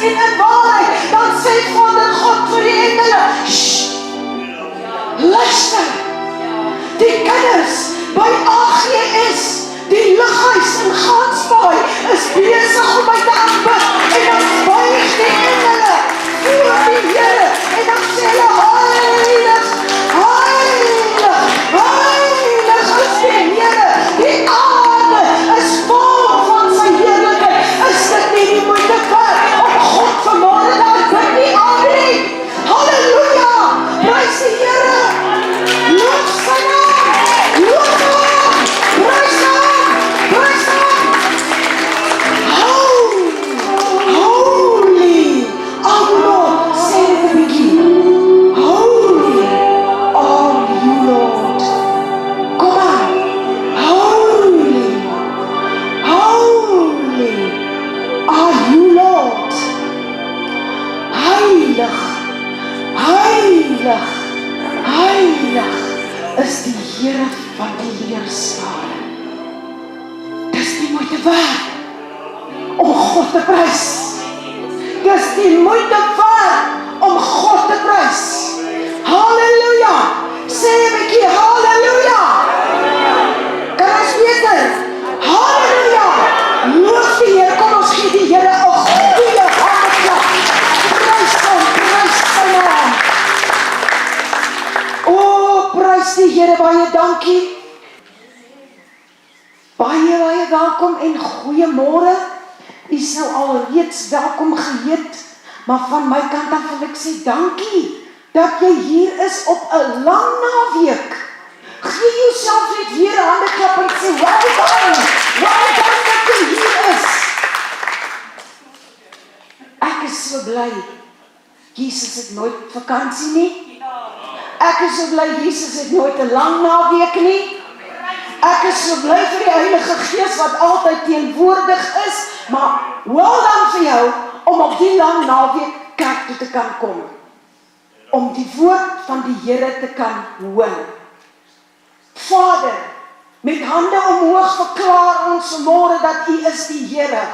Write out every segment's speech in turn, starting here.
en in waarheid, dan sê Vader God vir die engele, luister, die kinders by AGS, die lighuis in Gansbaai, is besig om my te aanbid, en dan buig die engele voor die Here, en dan sê hulle, heilig, heilig, heilig is die Here, die aarde is vol van sy heerlikheid, is dit nie die moeite werd om God vanmorgen te aanbid nie, amen, halleluja, prys die Here, loof sy naam, loof hom, prys hom, prys hom, holy, almal, sê dit 'n bietjie, holy are you Lord, kom aan, holy are you Lord, heilig, heilig, heilig is die Here van die heerskare. Dis die moeite werd om God te prys. Dis die moeite werd om God te prys. Halleluja! Sê 'n bietjie halleluja! Kan ons beter? Halleluja! Loof die Here, kom ons gee die Here 'n goeie handklap. Prys hom, prys sy naam. O, prys die Here, baie dankie. Baie welkom en goeiemôre. U is nou al reeds welkom geheet, maar van my kant af wil ek sê dankie dat jy hier is op 'n lang naweek. Gee jouself net weer 'n handeklap en sê well done dat jy hier is. Ek is so bly. Jesus het nooit vakansie nie. Ek is so bly Jesus het nooit 'n lang naweek nie. Ek is so bly vir die Heilige Gees wat altyd teenwoordig is, maar wel dan vir jou om op die lang naweek kerk toe te kan kom. Om die woord van die Here te kan hoor. Vader, met hande omhoog verklaar ons vanmôre dat U is die Here.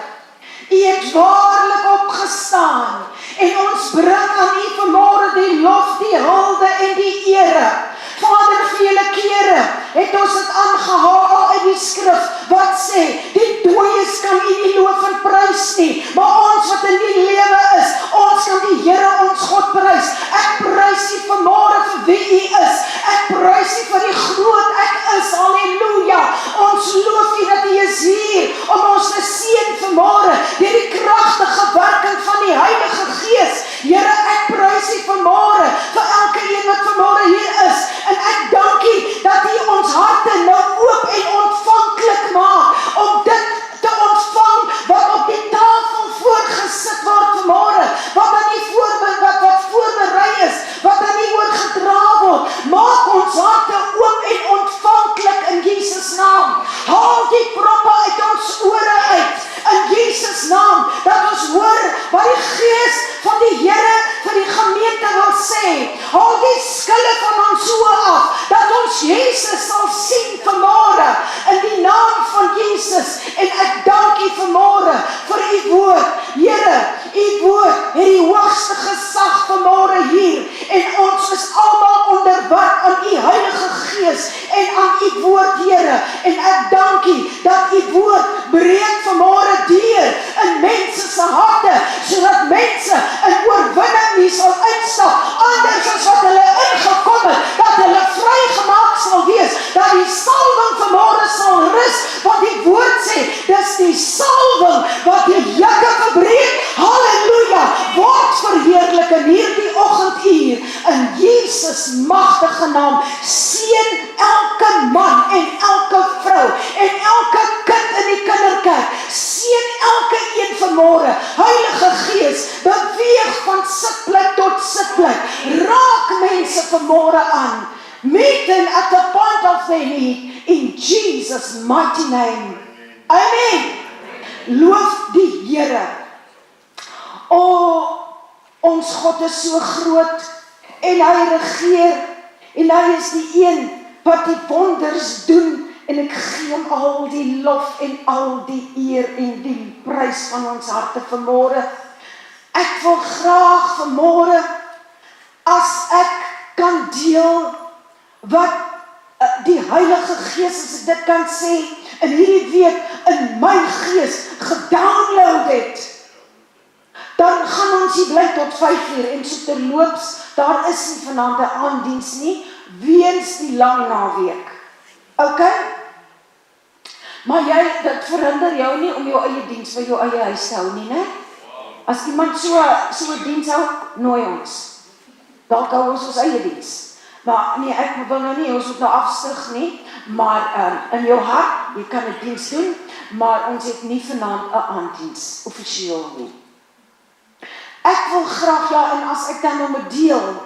U het waarlik opgestaan en ons bring aan U vanmôre die lof, die hulde en die ere. Vader, vele kere het ons dit aangehaal in die skrif wat sê, die dooies kan U nie loof en prys nie, maar ons wat in die lewe is, ons kan die Here ons God prys. Ek prys U vanmôre vir wie U is. Ek prys U vir die groot ek is. Halleluja. Ons loof U dat U is hier om ons te seën vanmôre deur die kragtige werking van die Heilige Gees. Here, ek prys U vanmôre vir elke een wat vanmôre hier is. En ek dank U dat U ons harte nou oop en ontvanklik maak om dit te ontvang wat op die tafel voorgesit word vanmôre, wat aan die wat voorberei is, wat aan die oorgedra word. Maak ons harte oop en ontvanklik in Jesus naam. Haal die proppe uit ons ore uit in Jesus naam, dat ons hoor wat die Gees van die Here vir die gemeente wil sê. Haal die skille van ons oë af, dat ons Jesus sal sien vanmôre in die naam van Jesus. En ek dank U vanmôre vir U woord. Here, U woord het die hoogste gesag vanmôre hier en ons is almal onderwerp aan U Heilige Gees en aan U woord, Here. En ek dank U dat U woord breek vanmôre deur in mense se harte, sodat mense in oorwinning hier sal uitstap, anders as wat hulle ingekom het, dat hulle vrygemaak sal wees, dat die salwing vanmôre sal rus, want die woord sê, dis die salwing wat die jukke verbreek. Halleluja, word verheerlik in hierdie oggenduur in Jesus magtige naam. Seën elke man en elke vrou en elke kind in die kinderkerk. Seën elke een vanmôre. Heilige Gees, beweeg van sitplek tot sitplek. Raak mense vanmôre aan. Meet them at the point of their need in Jesus' mighty name. Amen. Loof die Here. O, ons God is so groot en hy regeer en hy is die een wat die wonders doen en ek gee hom al die lof en al die eer en die prys van ons harte vanmôre. Ek wil graag vanmôre, as ek kan deel, wat die Heilige Gees, as ek dit kan sê, in hierdie week in my gees gedownload het, dan gaan ons hier bly tot 5:00 en so terloops, daar is nie vanaand 'n aanddiens nie, weens die lang naweek. Okay? Maar dit verhinder jou nie om jou eie diens by jou eie huis te hou nie, né? As iemand so 'n diens hou, nooi ons. Dalk hou ons eie diens. Maar nee, ek wil nou nie, ons moet nou afstig nie, maar in jou hart, jy kan 'n diens doen, maar ons het nie vanaand 'n aanddiens, offisieel nie. Ek wil graag, en as ek dan nou moet deel,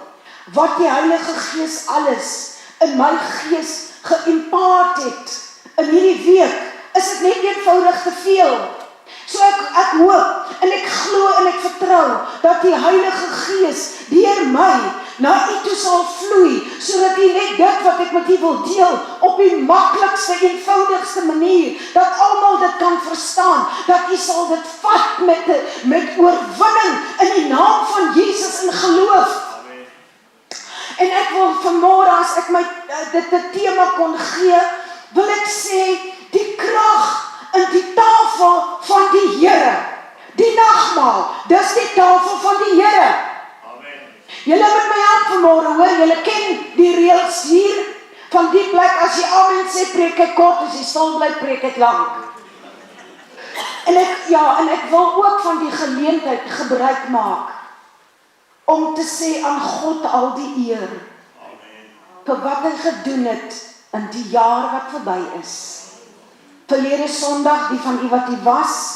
wat die Heilige Gees alles in my gees geïmpaard het, in hierdie week, is dit net eenvoudig te veel. So ek hoop, en ek glo en ek vertrou, dat die Heilige Gees deur my na u toe sal vloei, sodat u net dit wat ek met u wil deel, op die maklikste, eenvoudigste manier, dat almal dit kan verstaan, dat u sal dit vat met oorwinning, in die naam van Jesus in geloof. Amen. En ek wil vanmôre, as ek my dit 'n tema kon gee, wil ek sê, die krag in die tafel van die Here. Die nagmaal, dis die tafel van die Here. Amen. Julle moet my help vanmôre, hoor, julle ken die reëls hier, van die plek, as jy amen sê, preek ek kort, as jy stil bly, preek ek lank. En ek wil ook van die geleentheid gebruik maak, om te sê aan God al die eer, vir wat hy gedoen het, in die jaar wat verby is. Verlede Sondag, die van u wat u was,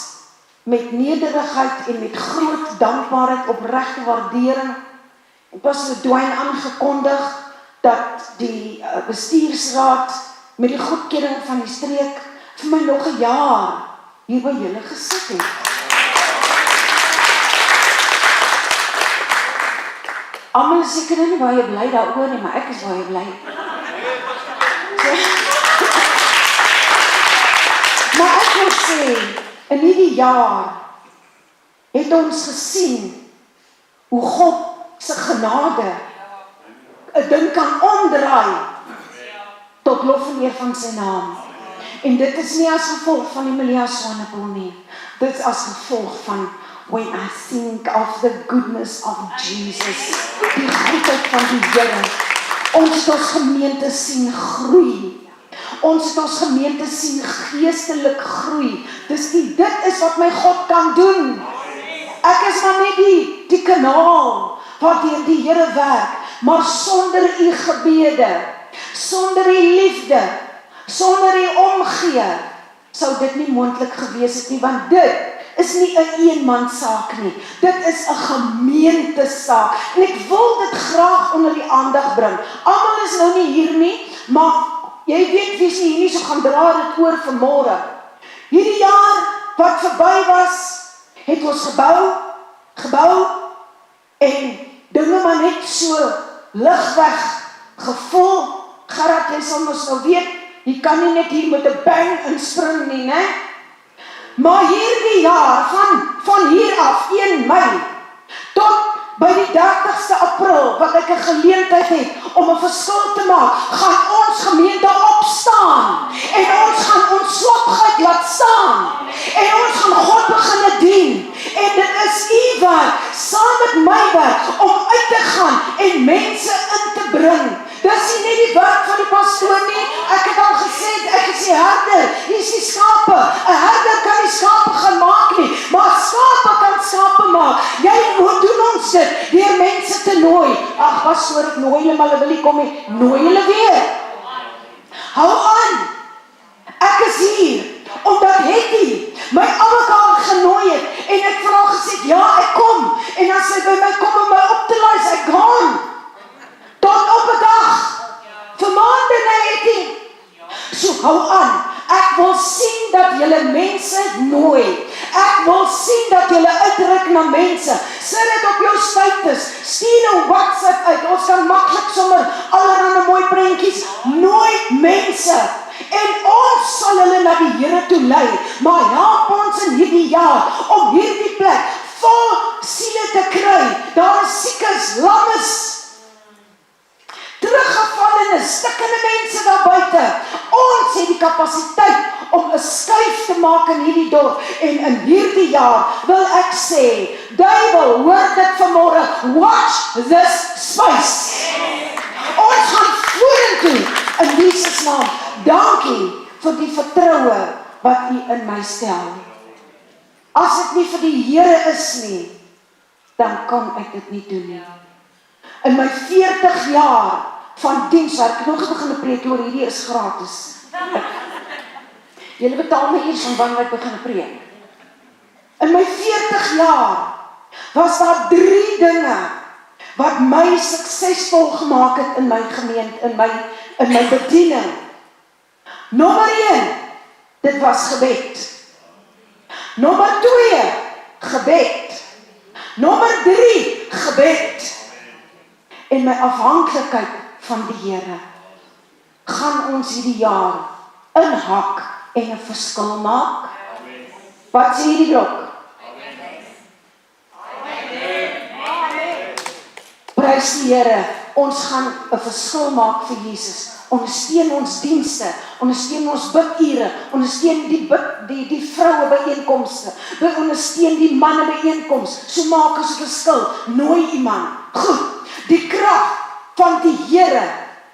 met nederigheid en met groot dankbaarheid, opregte waardering. Ek was met Dwayne aangekondig, dat die bestuursraad, met die goedkeuring van die streek, vir my nog 'n jaar, hier by julle gesit het. Almal is seker nie baie bly daaroor nie, maar ek is baie bly. Maar ek wil sê, in hierdie jaar het ons gesien hoe God se genade 'n ding kan omdraai tot lof en eer van sy naam. En dit is nie as gevolg van die Melia Swanepoel nie. Dit is as gevolg van when I think of the goodness of Jesus, die goedheid van die Here. Ons het ons gemeente sien groei. Ons het ons gemeente sien geestelik groei. Dit is wat my God kan doen. Ek is maar net die kanaal waardeur die Here werk, maar sonder u gebede, sonder u liefde, sonder u omgee, sou dit nie moontlik gewees het nie, want dit is nie 'n eenmanssaak nie. Dit is 'n gemeentesaak. En ek wil dit graag onder die aandag bring. Almal is nou nie hier nie, maar jy weet wie is nie hier nie, so gaan dra dit oor vanmôre. Hierdie jaar wat verby was, het ons gebou en dinge maar net so ligweg gevoel. Gerard, jy sal mos nou weet, jy kan nie net hier met 'n bang inspring nie, né? Maar hierdie jaar, van hier af, 1 Mei, tot by die 30ste April, wat ek 'n geleentheid het om 'n verskil te maak, gaan ons gemeente opstaan, en ons gaan ons swakheid laat staan, en ons gaan God begin dien, en dit is u werk, saam met my werk, om uit te gaan, en mense in te bring. Dis nie die werk van die pastoor nie, ek het al gesê, ek is die herder, hier is die skape, 'n herder kan die skape gaan maak nie, maar skape kan skape maak. Hoe doen ons dit? Deur mense te nooi. Ag, pastoor, ek nooi hulle, maar hulle wil nie kom nie. Nooi hulle weer. Hou aan. Ek is hier, omdat Hetty my almekaar genooi het, en ek vir haar gesê, ja, ek kom, en as sy by my kom om my op te luis, ek gaan. Tot op 'n dag, vir maande na Hetty. So, hou aan. Ek wil sien dat julle mense nooi. Ek wil sien dat julle uitreik na mense. Sit dit op jou status. Stuur 'n WhatsApp uit. Ons kan maklik sommer allerlei mooi prentjies. Nooi mense. En ons sal hulle na die Here toe lei. Maar help ons in hierdie jaar om hierdie plek vol siele daar is siekes, lammes, teruggevallene, stikkende mense daar buite. Ons het die kapasiteit om 'n skuif te maak in hierdie dorp. En in hierdie jaar wil ek sê, duiwel, hoor dit vanmôre, watch this space. Ons gaan vorentoe in Jesus naam. Dankie vir die vertroue wat U in my stel. As dit nie vir die Here is nie, dan kan ek dit nie doen nie. In my 40 jaar van dienswerk, ek nog begin preek, hoor, hierdie is gratis. Julle betaal my eers van wanneer ek begin preek. In my 40 jaar was daar 3 dinge wat my suksesvol gemaak het in my gemeente, in my bediening. Nommer 1, dit was gebed. Nommer 2, gebed. Nommer 3, gebed. En my afhanklikheid van die Here. Gaan ons hierdie jaar inhak en 'n verskil maak? Wat sê hierdie blok? Prys die Here, ons gaan 'n verskil maak vir Jesus. Ondersteun ons dienste, ondersteun ons bidure, ondersteun die vroue byeenkomste, ondersteun die manne byeenkomste. So maak ons 'n verskil. Nooi iemand. Goed. Die krag van die Here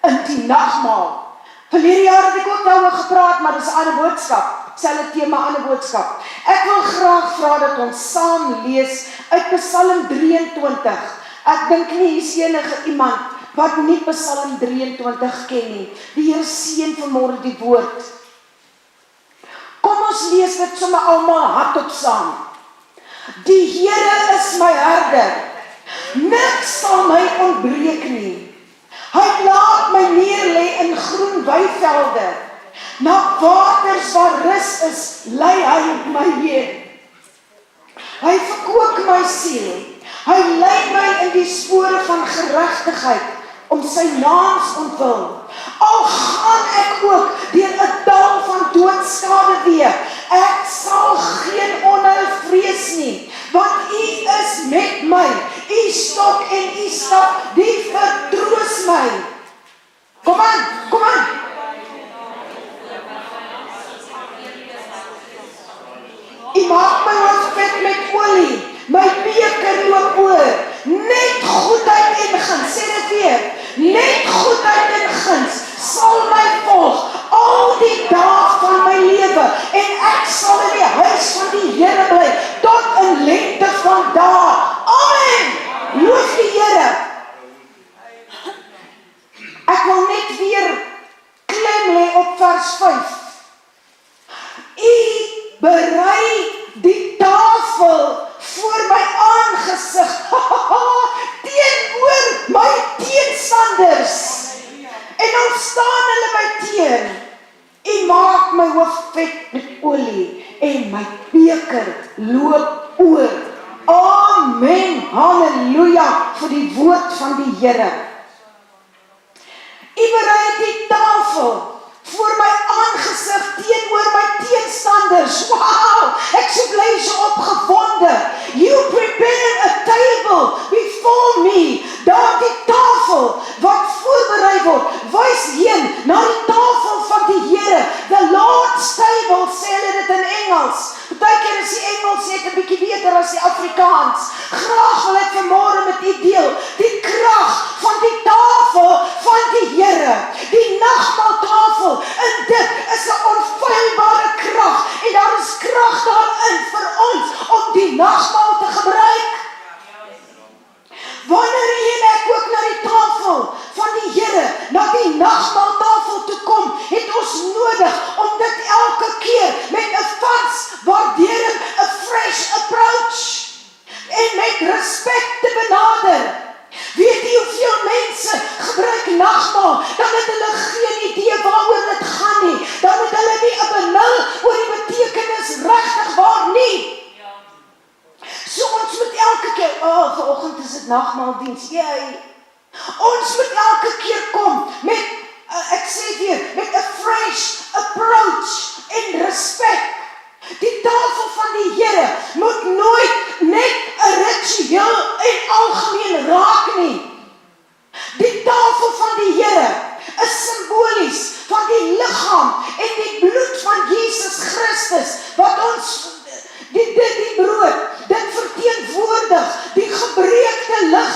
in die nagmaal. Verlede jaar het ek ook daaroor gepraat, maar dis 'n ander boodskap. Selfe tema, ander boodskap. Ek wil graag vra dat ons saam lees uit Psalm 23. Ek dink nie hier is enige iemand wat nie Psalm 23 ken nie. Die Here seën vanmôre die woord. Kom ons lees dit sommer almal hardop saam. Die Here is my herder. Niks sal my ontbreek nie. Hy laat my neerlê in groen weivelde. Na waters waar rus is, lei hy my heen. Hy verkoop my siel. Hy lei my in die spore van geregtigheid om sy naams ontwil. Al gaan ek ook deur 'n dal van doodskade weer, ek sal geen onheil vrees nie, want U is met my. U stok en U staf, die vertroos my. Kom aan, kom aan. U maak my hart vet met olie, my beker loop oor. Net goedheid en guns, sê dit weer. Net goedheid en guns sal my volg al die dae van my lewe, en ek sal in die huis van die Here bly tot in lengte van dae. Amen. Loof die Here. Ek wil net weer klem lê op vers 5. U berei die tafel voor my aangesig teenoor my teenstanders, en dan staan hulle my teen. U maak my hoof vet met olie en my beker loop oor. Amen, halleluja, vir die woord van die Here. U berei die tafel voor my aangesig teenoor my teenstanders. Wow, ek so bly so opgewonde. You prepare a table before me. Daar die tafel wat voorberei word, wys heen na die tafel van die Here. The Lord's table, sê hulle dit in Engels. Partykeer is die Engels net 'n bietjie beter as die Afrikaans. Graag wil ek vanmôre met u deel die krag van die tafel van die Here. Die nagmaaltafel, en dit is 'n onfeilbare krag, en daar is krag daarin vir ons om die nagmaal te gebruik. Wanneer u en ek ook na die tafel van die Here, na die nagmaaltafel toe kom, het ons nodig om dit elke keer met 'n vars waardering, 'n fresh approach, en met respek te benader. Weet jy hoeveel mense gebruik nagmaal, dan het hulle geen idee waaroor dit gaan nie, dan het hulle nie 'n benul oor die betekenis regtig waar nie. So ons moet elke keer, vanoggend is dit nagmaaldiens, ons moet elke keer kom met, ek sê weer, met 'n fresh approach en respek. Die tafel van die Here moet nooit net 'n ritueel en algemeen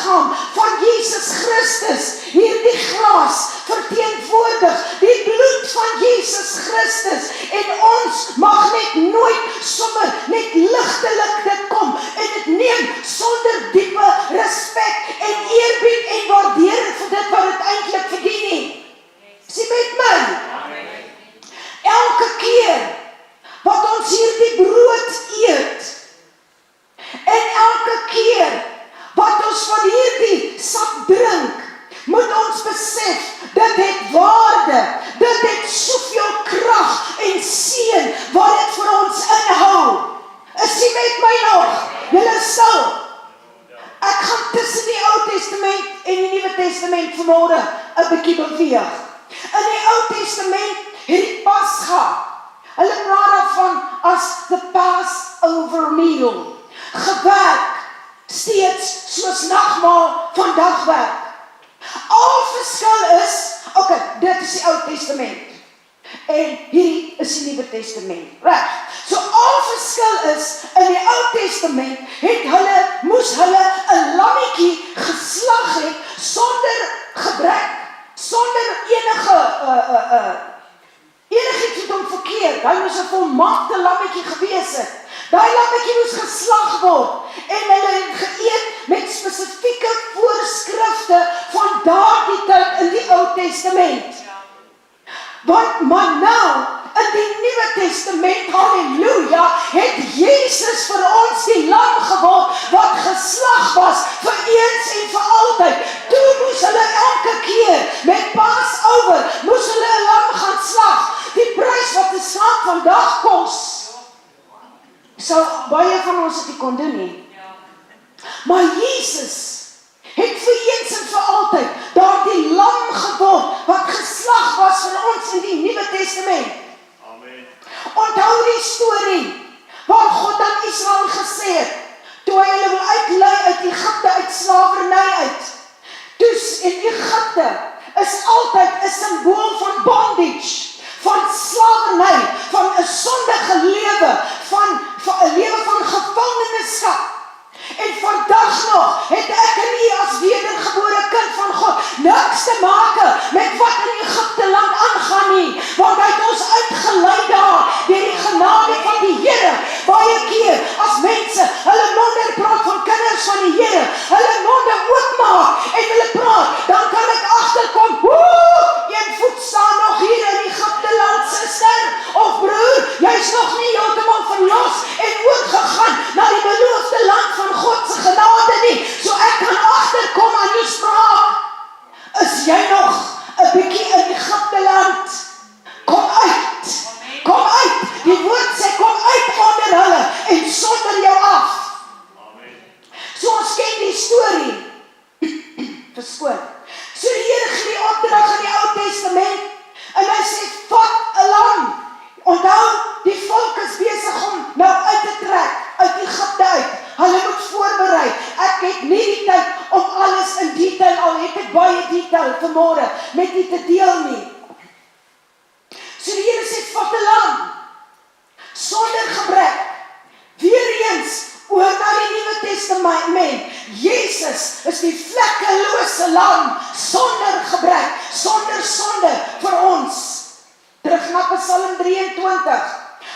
liggaam van Jesus Christus, hierdie gras verteenwoordig die bloed van Jesus Christus, en ons mag net nooit sommer net ligtelik dit kom en dit neem sonder diepe respek en eerbied en waardering vir dit wat dit eintlik verdien nie. Sien met my? Elke keer wat ons hierdie brood eet, en elke keer wat ons van hierdie sap drink, moet ons besef, dit het waarde, dit het soveel krag en seën wat dit vir ons inhou. Is jy met my nog? Julle stil. Ek gaan tussen die Ou Testament en die Nuwe Testament vanmôre 'n bietjie beweeg. In die Ou Testament het die Pasga, hulle praat daarvan as the Passover meal, gewerk steeds soos nagmaal van dagwerk. Al verskil is, dit is die Ou Testament en hierdie is die Nuwe Testament. Reg. So al verskil is, in die Ou Testament moes hulle 'n lammetjie geslag het sonder gebrek, sonder enigiets het hom verkeerd. Hy moes 'n volmaakte lammetjie gewees het. Daai lammetjie moes geslag word en hulle het geëet met spesifieke voorskrifte van daardie tyd in die Ou Testament. Maar nou, in die Nuwe Testament, halleluja, het Jesus vir ons die lam geword wat geslag was vir eens en vir altyd. Toe moes hulle elke keer met Passover, moes hulle 'n lam gaan slag. Die prys wat 'n saak vandag kos, sou baie van ons dit kon doen nie. Maar Jesus het vir eens en vir altyd daardie lam geword wat geslag was vir ons in die Nuwe Testament. Amen. Onthou die storie waar God aan Israel gesê het, toe hy hulle wil uitlei uit Egipte, uit slawerny uit. Dus in Egipte is altyd 'n simbool van bondage, van slawerny, van 'n sondige lewe, van 'n lewe van gevangenskap. En vandag nog het ek en u as wedergebore kind van God niks te maak met wat in Egipte land aangaan nie, want hy het ons uitgelei daar deur die genade van die Here. Baie keer as mense hulle monde praat van kinders van die Here, hulle monde oopmaak en hulle praat, dan kan ek agterkom, een voet staan nog hier in Egipte land, suster of broer, jy's nog nie heeltemal verlos en oorgegaan na die beloofde land van God se genade nie. So ek kan agterkom aan die spraak. Is jy nog 'n bietjie in Egipte land? Kom uit. Kom uit. Die woord sê kom uit onder hulle en sonder jou af. So ons ken die storie. Verskoon. So die Here gee die opdrag in die Ou Testament en hy sê vat 'n lam. Onthou, die volk is besig om nou uit te trek uit Egipte uit. Hulle moet voorberei. Ek het nie die tyd om alles in detail, al het ek baie detail vanmôre met u te deel nie. So die Here sê vat 'n lam sonder gebrek. Weer eens oor na die Nuwe Testament. Jesus is die vlekkelose lam sonder gebrek, sonder sonde vir ons. Terug na Psalm 23.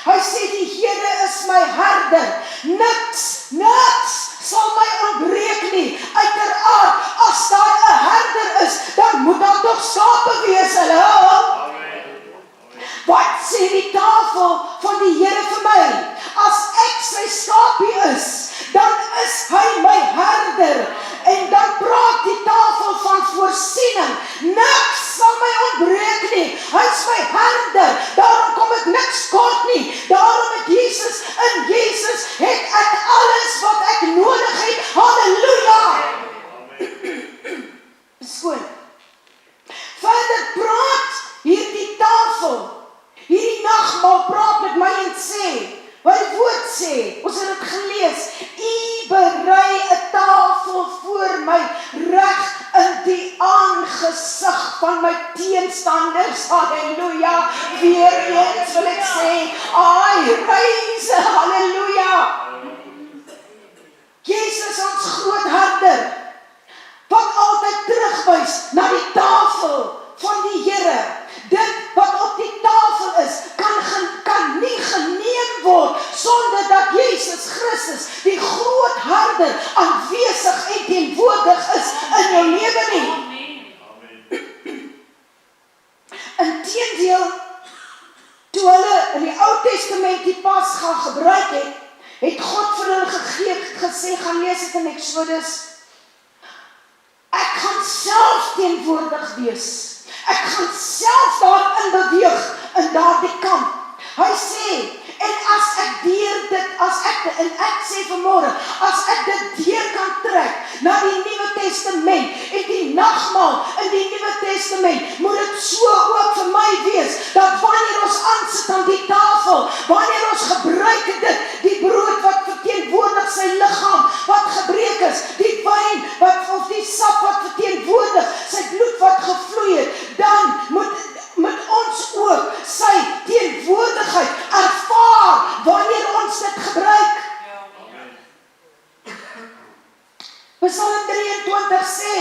Hy sê die Here is my herder. Niks sal my ontbreek nie. Uiteraard, as daar 'n herder is, dan moet daar tog skape wees. Hallo. Wat sê die tafel van die Here vir my? As ek sy skapie is, dan is hy my herder. En dan praat die tafel van voorsiening. Niks sal my ontbreek nie. Hy is my herder. Daarom kom ek niks kort nie. Daarom in Jezus het ek alles wat ek nodig het. Halleluja. Skoon. Verder praat hierdie tafel, hierdie nagmaal praat met my en sê, wat die woord sê, ons het dit gelees, U berei 'n tafel voor my reg in die aangesig van my teenstanders. Halleluja. Weer eens wil ek sê, I rise. Halleluja. Jesus ons groot herder. na die tafel van die Here. Dit wat op die tafel is, kan nie geneem word sonder dat Jesus Christus, die groot herder, aanwesig en teenwoordig is in jou lewe nie. Inteendeel, toe hulle in die Ou Testament die Pasga gebruik het God vir hulle gesê, gaan lees dit in Exodus, ek gaan self teenwoordig wees. Ek gaan self daarin beweeg in daardie kamp. Hy sê, en ek sê vanmôre, as ek dit deur kan trek na die Nuwe Testament en die nagmaal in die Nuwe Testament, moet dit so ook vir my wees, dat wanneer ons aansit aan die tafel, wanneer ons gebruik dit, die brood wat verteenwoordig sy liggaam, wat gebreek is, die wyn, of die sap wat verteenwoordig, sy bloed wat gevloei het, dan moet ons ook sy teenwoordigheid ervaar, wanneer ons dit gebruik. Psalm 23 sê,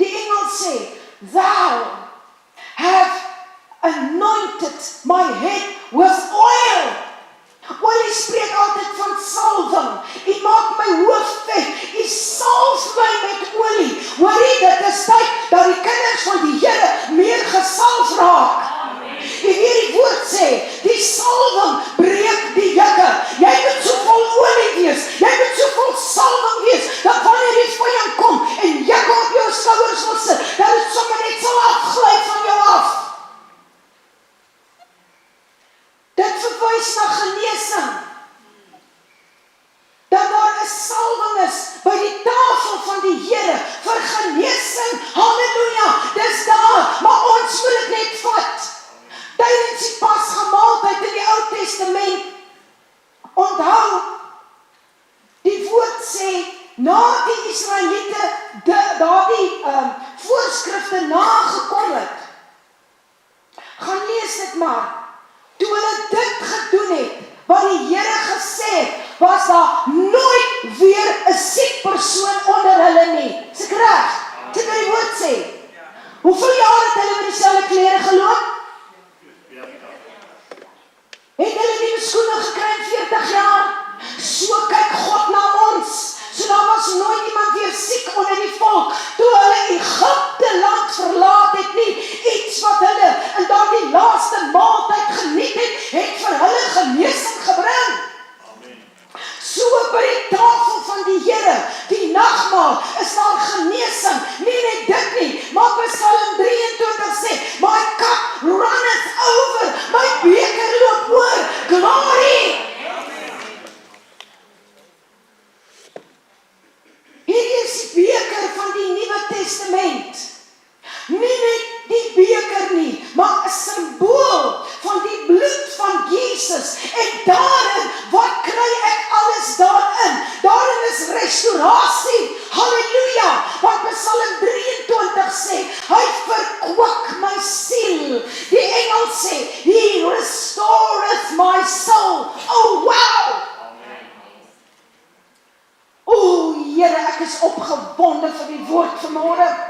die engel sê, thou have anointed my head with oil. Olie spreek altyd van salwing. U maak my hoof vet. U salf my met olie. Hoorie, dit is tyd dat die kinders van die Here meer gesalf raak. U weet die woord sê, die salwing breek die jukke. Jy moet so vol olie wees. Jy moet so vol salwing wees, dat wanneer die vyand kom en jukke op jou skouers wil sit, dat het sommer net sal afgly van jou af. Dit verwys na genesing. Dat daar 'n salwing is by die tafel van die Here vir genesing. Halleluja, dis daar, maar ons moet dit net vat. Tydens die Pasgamaaltyd in die Ou Testament, onthou, die woord sê, na die Israeliete daardie voorskrifte nagekom het, gaan lees dit maar, toe hulle dit gedoen het, wat die Here gesê het, was daar nooit weer 'n siek persoon onder hulle nie. Is ek reg? Dit wat die woord sê. Hoeveel jaar het hulle met dieselfde klere geloop? Het hulle nie skoene gekry in 40 jaar? So kyk God na ons. So daar was nooit iemand weer siek onder die volk, toe hulle Egipte land verlaat het nie. Iets wat hulle in daardie laaste maaltyd geniet het vir hulle genesing gebring. So by die tafel van die Here, die nagmaal, is daar genesing. Nie net dit nie, maar Psalm 23 sê, my cup runneth over, my beker loop oor, glory. Hier is die beker van die Nuwe Testament. Nie net die beker nie, maar 'n simbool van die bloed van Jesus. En daarin, wat kry ek alles daarin? Daarin is restaurasie. Halleluja! Want Psalm 23 sê, hy verkwik my siel. Die engel sê, he restoreth my soul. Oh wow! O Here, ek is opgewonde vir die woord vanmôre.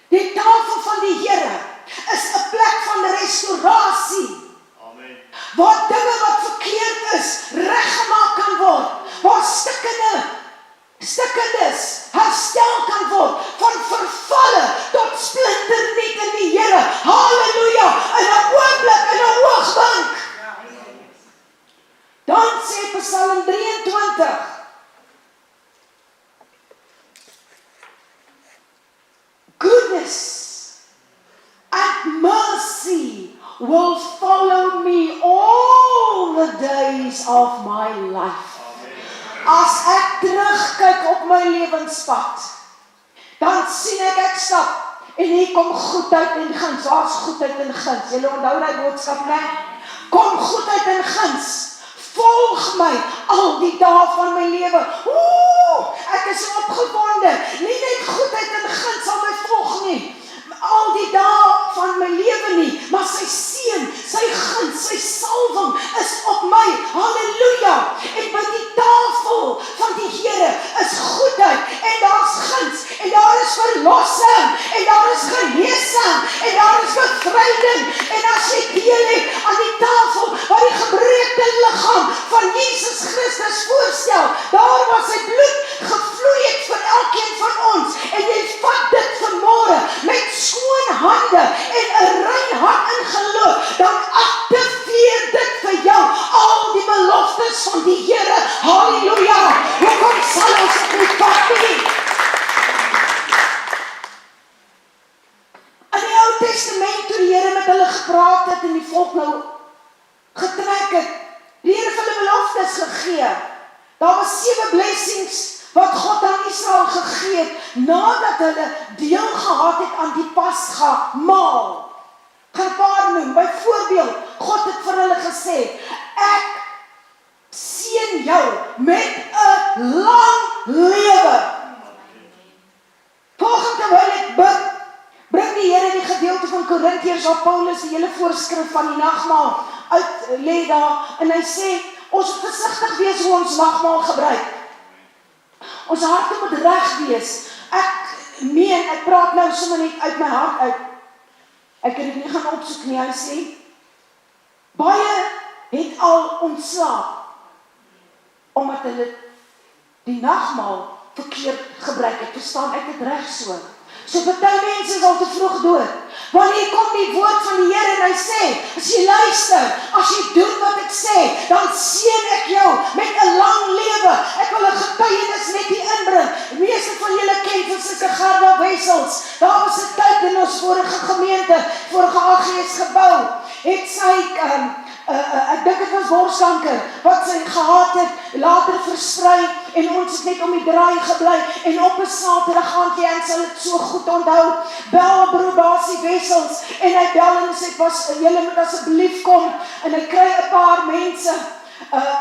Die tafel van die Here is 'n plek van restaurasie. Amen. Waar dinge wat verkeerd is, reggemaak kan word. Waar stikkendes herstel kan word. Van vervalle tot splinternuut in die Here. Halleluja! In 'n oomblik, in 'n oogwink. Dan sê Psalm 23, goodness and mercy will follow me all the days of my life. As ek terugkyk op my lewenspad, dan sien ek stap en hier kom goedheid en guns. Daar's goedheid en guns. Julle onthou daai boodskap, né? Kom goedheid en guns. Volg my al die dae van my lewe. Ek is opgewonde. Nie net goedheid en guns sal my volg nie, al die dae van my lewe nie, maar sy seën, sy guns, sy salwing is op my. Halleluja! En by die tafel van die Here is goedheid en daar's Golgotha, daar waar sy bloed gevloei het vir elkeen van ons, en jy vat dit vanmôre met skoon hande en 'n rein hart in geloof, dan aktiveer dit vir jou al die beloftes van die Here. Halleluja! Hoekom sal ons dit nie vat nie? In die Ou Testament, toe die Here met hulle gepraat het en die volk nou getrek het, die Here het hulle beloftes gegee. Daar was 7 blessings wat God aan Israel gegee het, nadat hulle deel gehad het aan die Pasga maal. Gaan 'n paar noem. Byvoorbeeld, God het vir hulle gesê, ek seën jou met 'n lang lewe. Volgens terwyl ek bid, bring die Here die gedeelte van Korintiërs waar Paulus die hele voorskrif van die nagmaal uit lê daar, en hy sê, ons moet versigtig wees hoe ons nagmaal gebruik. Ons harte moet reg wees. Ek praat nou sommer net uit my hart uit. Ek het dit nie gaan opsoek nie. Hy sê, baie het al ontslaap, omdat hulle die nagmaal verkeerd gebruik het. Verstaan ek dit reg so? So party mense is al te vroeg dood. Wanneer kom die woord van die Here en hy sê, as jy luister, as jy doen wat ek sê, dan seën ek jou met 'n lang lewe. Ek wil 'n getuienis net hier inbring. Die meeste van julle ken van Suster Gerda Wessels. Daar was 'n tyd in ons vorige gemeente, vorige AGS gebou, het sy ek dink dit was borskanker wat sy gehad het, later versprei, en ons het net om die draai gebly, en op 'n Saterdag aand, en sal dit so goed onthou, bel broer Basie Wessels, en hy bel en sê, julle moet asseblief kom, en hy kry 'n paar mense,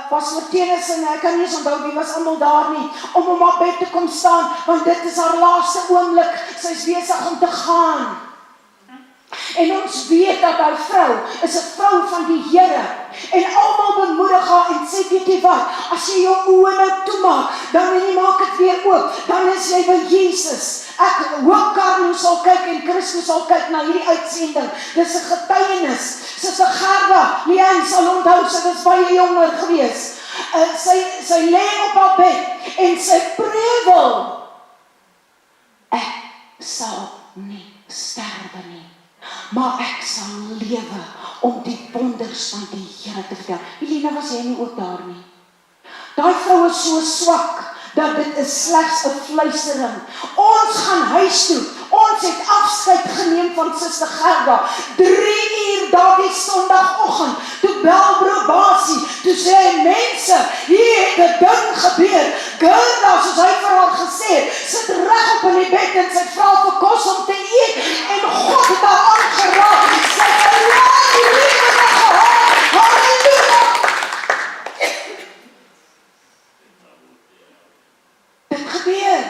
Pastor Tennis, en ek kan nie eens onthou wie was almal daar nie, om op bed te kom staan, want dit is haar laaste oomblik, sy is besig om te gaan. En ons weet dat haar vrou is 'n vrou van die Here. En almal bemoedig haar en sê, weet jy wat, as jy jou oë nou toemaak, dan en jy maak dit weer oop, dan is jy by Jesus. Ek hoop Karlo sal kyk en Christo sal kyk na hierdie uitsending. Dis 'n getuienis. Suster Gerda, Leanne sal onthou, sy was baie jonger gewees. Sy lê op haar bed en sy prewel, ek sal nie sterwe nie, maar ek sal lewe om die wonders van die Here te vertel. Helena, was jy nie ook daar nie? Daai vrou is so swak, dat dit is slegs 'n fluistering. Ons gaan huis toe. Ons het afskeid geneem van Suster Gerda. 3 uur daardie Sondagoggend, toe bel broer Basie, toe sê hy, mense, hier het 'n ding gebeur. Gerda, soos hy vir haar gesê het, sit reg op in die bed en sy vra vir kos om te eet, en God het haar aangeraak. Sy het 'n lang lewe gehad. Halleluja! Dit gebeur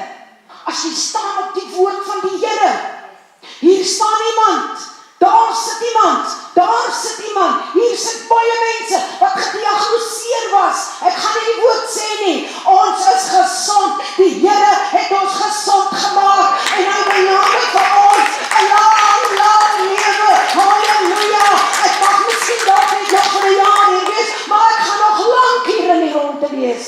as jy staan op die woord van die Here. Hier staan iemand, daar sit iemand, daar sit iemand, hier sit baie mense wat gediagnoseer was. Ek gaan nie die woord sê nie. Ons is gesond. Die Here het ons gesond gemaak en hy beloof vir ons 'n lang lewe. Halleluja! Ek mag miskien dalk net nog vir 'n jaar hier wees, maar ek gaan nog lank hier in die rondte wees.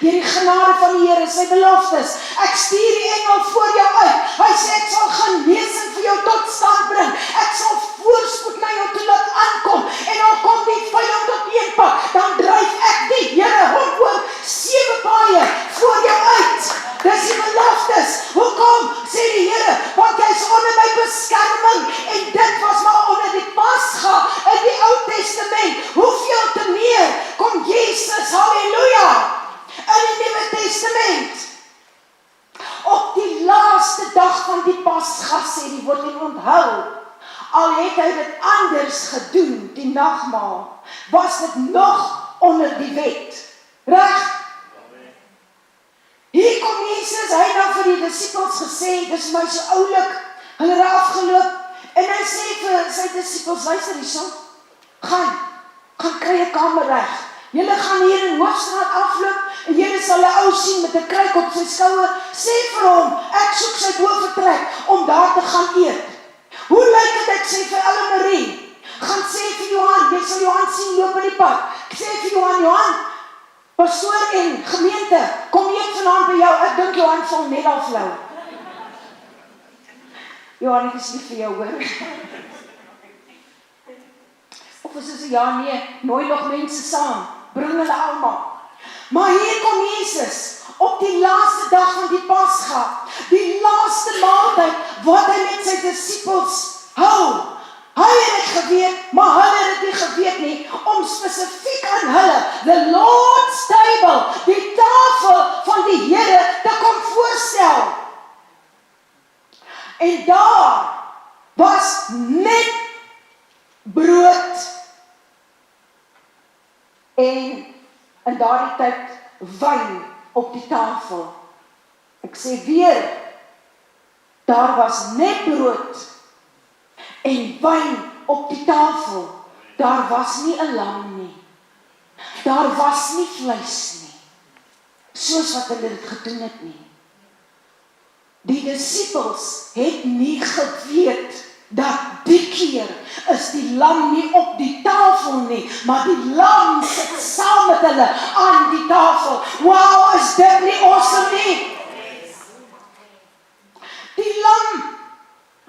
Deur die genade van die Here, sy beloftes. Ek stuur die engel voor jou uit. Hy sê, ek sal genesing vir jou tot stand bring. Ek sal voorspoed na jou toe laat aankom. En al kom die vyand op een pad, dan dryf ek die Here hom oor 7 paaie voor jou uit. Dis die beloftes. Hoekom? Sê die Here, want jy is onder my beskerming. En dit was maar onder die Pasga in die Ou Testament. Hoeveel te meer kom Jesus, halleluja, in die Nuwe Testament. Op die laaste dag van die Pasga, sê die woord, en onthou, al het hy dit anders gedoen, die nagmaal, was dit nog onder die wet. Reg? Hier kom Jesus, hy het nou vir die disippels gesê, dis my so oulik, hulle het afgeloop, en hy sê vir sy disippels, luister hierso, gaan kry 'n kamer reg. Julle gaan hier in Hoofstraat afloop, en julle sal 'n ou sien met 'n kruik op sy skouer, sê vir hom, ek soek sy bovertrek, om daar te gaan eet. Hoe lyk dit, ek sê vir Elmarie, gaan sê vir Johan, jy sal Johan sien loop in die pad, ek sê vir Johan, Pastoor en gemeente, kom eet vanaand by jou, ek dink Johan val net al flou. Johan, ek is lief vir jou, hoor. Of is dit ja, nee, nooi nog mense saam, bring hulle almal. Maar hier kom Jesus, op die laaste dag van die Pasga, die laaste maaltyd, wat hy met sy disippels hou. Hy het dit geweet, maar hulle het dit nie geweet nie, om spesifiek aan hulle, the Lord's table, die tafel van die Here te kom voorstel. En daar was net brood en in daardie tyd wyn op die tafel. Ek sê weer, daar was net brood en wyn op die tafel. Daar was nie 'n lam nie. Daar was nie vleis nie. Soos wat hulle dit gedoen het nie. Die disippels het nie geweet dat die keer is die lam nie op die tafel nie, maar die lam sit saam met hulle aan die tafel. Wow, is dit nie awesome nie? Die lam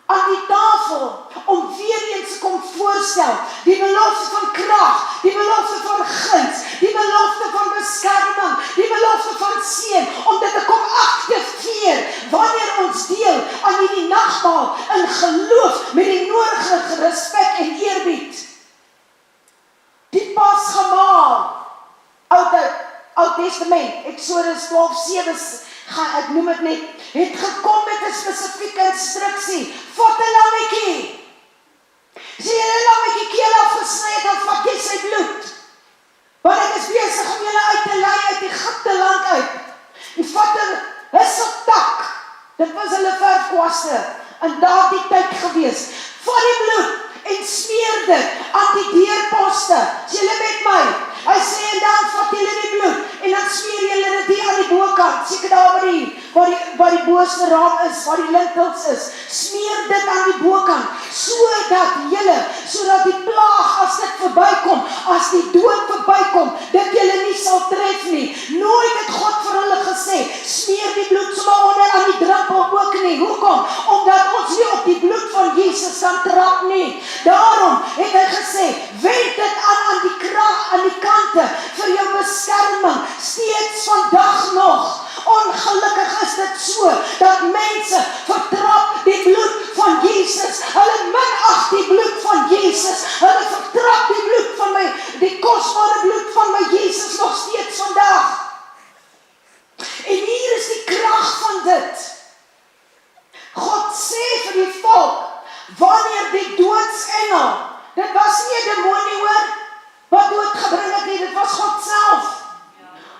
aan die tafel, om weer eens te kom voorstel, die belofte van krag, die belofte van guns, die belofte van beskerming, die belofte van seën, om dit te kom aktiveer, wanneer ons deel aan hierdie nagmaal in geloof, met die nodige respek en eerbied. Die Pasgamaal, Oud Testament, Exodus 12:7, ek noem dit net, het gekom met 'n spesifieke instruksie, vat 'n lammetjie. As jy 'n lammetjie keel afgesny het, dan vat jy sy bloed. Want ek is besig om julle uit te lei uit Egipte land uit. En vat 'n hisseltak, dit was hulle verfkwaste, in daardie tyd gewees. Vat die bloed en smeer dit aan die deurposte. Is julle met my? Hy sê, en dan vat julle die bloed, en dan smeer julle dit aan die bokant, seker daar waar die boonste raam is, waar die lintels is, smeer dit aan die bokant, sodat die plaag, as dit verbykom, as die dood verbykom, dit julle nie sal tref nie. Nooit het God vir hulle gesê, smeer die bloed sommer onder aan die druppel ook nie. Hoekom? Omdat ons nie op die bloed van Jesus kan trap nie. Daarom het hy gesê, wend dit aan die krag, aan die kante, vir jou beskerming, steeds vandag nog. Ongelukkig is dit so, dat mense vertrap die bloed van Jesus, hulle minag die bloed van Jesus, hulle vertrap die bloed van my, die kosbare bloed van my Jesus nog steeds vandag. En hier is die krag van dit. God sê vir die volk, wanneer die doodsengel, dit was nie 'n demonie hoor, wat dood gebring het nie, dit was God self.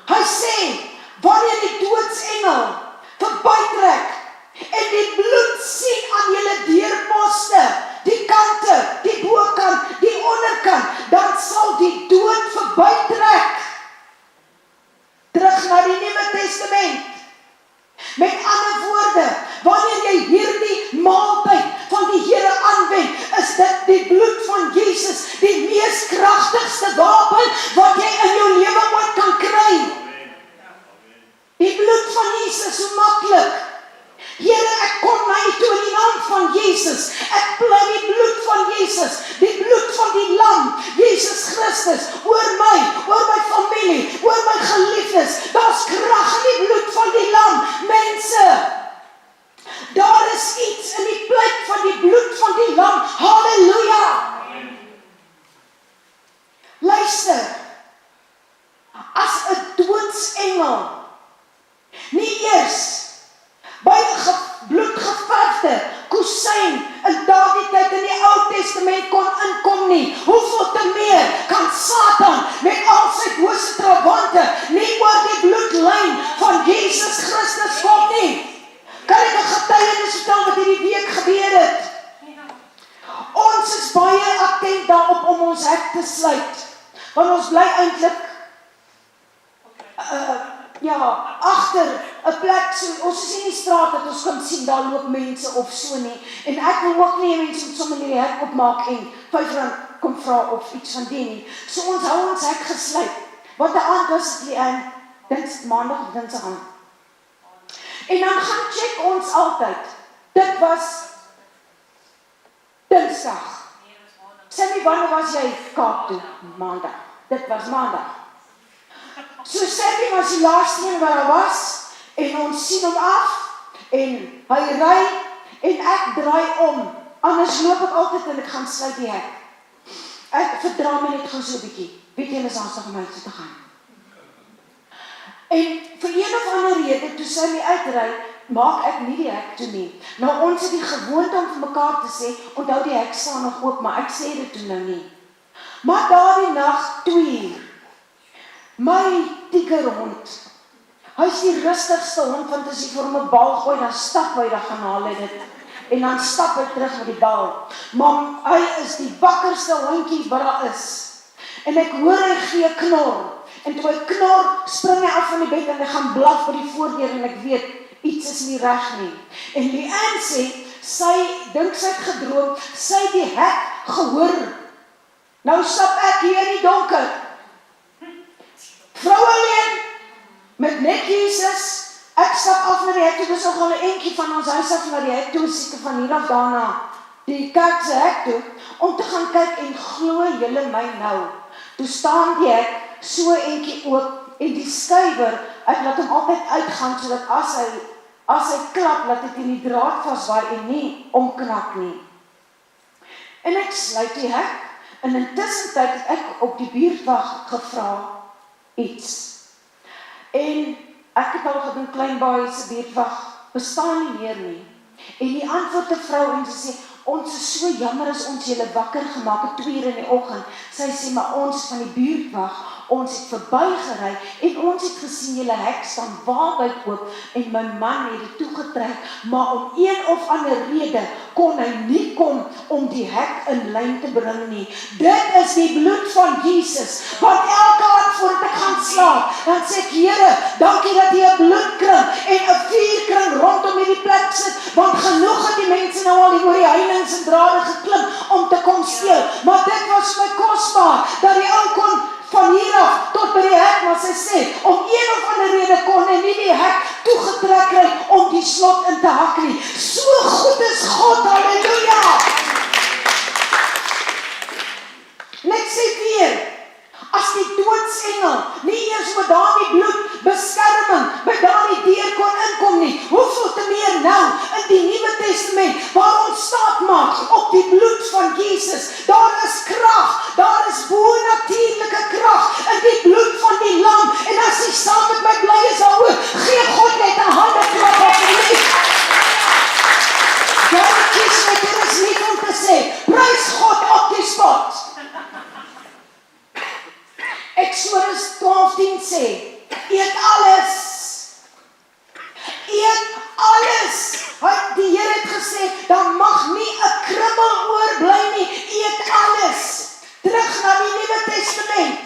Hy sê, wanneer die doodsengel verbytrek en die bloed sien aan julle deurposte, die kante, die bokant, die onderkant, dan sal die dood verbytrek. Terug na die Nuwe Testament. Met ander woorde, wanneer jy hierdie maaltyd van die Here aanwend, is dit die bloed van Jesus, die mees kragtigste wapen wat jy in jou lewe ooit kan kry. Die bloed van Jesus, so maklik. Here, ek kom na U toe in die naam van Jesus. Ek bly die bloed van Jesus, die bloed van die lam, Jesus Christus, oor my familie, oor my geliefdes. Daar's krag in die bloed van die lam. Mense, daar is iets in die plek van die bloed van die lam. Halleluja! Luister, as 'n doodsengel nie eers by 'n bloedgeverfde kusyn in daardie tyd in die Ou Testament kon inkom nie, hoeveel te meer kan Satan met al sy bose trawante nie oor die bloedlyn van Jesus Christus kom nie. Kan ek 'n getuienis vertel wat hierdie week gebeur het? Ons is baie attent daarop om ons hek te sluit, want ons bly eintlik agter 'n plek, so, ons is nie in die straat dat ons kan sien, daar loop mense of so nie, en ek wil ook nie mense met sommer die hek opmaak en R5 kom vra of iets van die nie, so ons hou ons hek gesluit. Wat 'n aand was dit en maandag of dinsdag aan. En dan gaan check ons altyd. Dit was dinsdag. Sammy, wanneer was jy Kaap toe? Maandag. Dit was maandag. So Sammy was die laaste een waar hy was, en ons sien hom af, en hy ry, en ek draai om. Anders loop ek altyd en ek gaan sluit die hek. Ek verdra my net gou so 'n bietjie. Weet jy, is haastig om uit te gaan. En vir een of ander rede, toe sy my uitry, maak ek nie die hek toe nie. Nou, ons het die gewoonte om vir mekaar te sê, onthou die hek staan nog oop, maar ek sê dit toe nou nie. Maar daardie nag, 2 uur, my tiegerhond, hy is die rustigste hond, want as jy vir hom 'n bal gooi, dan stap hy, dan gaan haal hy dit. En dan stap hy terug met die bal. Maar hy is die wakkerste hondjie wat daar is. En ek hoor hy gee knor. En toe hy knor, spring hy af van die bed en hy gaan blaf by die voordeur en ek weet, iets is nie reg nie. En Leanne sê, sy dink sy het gedroom, sy het die hek gehoor. Nou stap ek hier in die donker. Vrou alleen, met net Jesus. Ek stap af na die hek toe, dis nogal 'n entjie van ons huis af na die hek toe, seker van hier af daarna die kerk se hek toe, om te gaan kyk en glo julle my nou. Toe staan die hek so entjie oop en die skuiwer, ek laat hom altyd uitgaan sodat as hy klap, laat dit in die draad vaswaai en nie omknak nie. En ek sluit die hek en intussen het ek op die buurtwag gevra iets. En ek het al gedink Kleinbaai se buurtwag bestaan nie meer nie. En die antwoord 'n vrou en sy sê, ons is so jammer as ons julle wakker gemaak het 2 uur in die oggend. Sy sê, maar ons van die buurtwag, ons het verbygery en ons het gesien julle hek staan waawyd oop en my man het dit toegetrek, maar om een of ander rede kon hy nie kom om die hek in lyn te bring nie. Dit is die bloed van Jesus, want elke aand voordat ek gaan slaap, dan sê ek, Here, dankie dat jy 'n bloedkring en 'n vuurkring rondom hierdie plek sit, want genoeg het die mense nou al oor die heininge en drade geklim om te kom steel, maar dit was my kosbaar, dat die ou kon van hier af tot by die hek, maar sy sê, om een of ander rede kon hy nie die hek toegetrek kry om die slot in te hak nie. So goed is God, halleluja! Net sê weer, as die doodsengel nie eers met daardie bloed beskerming by daardie deur kon inkom nie, hoeveel te meer nou in die Nuwe Testament waar ons staat maak op die bloed van Jesus. Daar is krag, daar is bo-natuurlike krag in die bloed van die lam. En as jy saam met my bly is daaroor, gee God net 'n handeklap asseblief. Daar kies my dit is nie om te sê, prys God op die spot. Exodus 12:10 sê, eet alles. Eet alles. Die Here het gesê, dan mag nie 'n kribbel oorbly nie. Eet alles. Terug na die Nuwe Testament,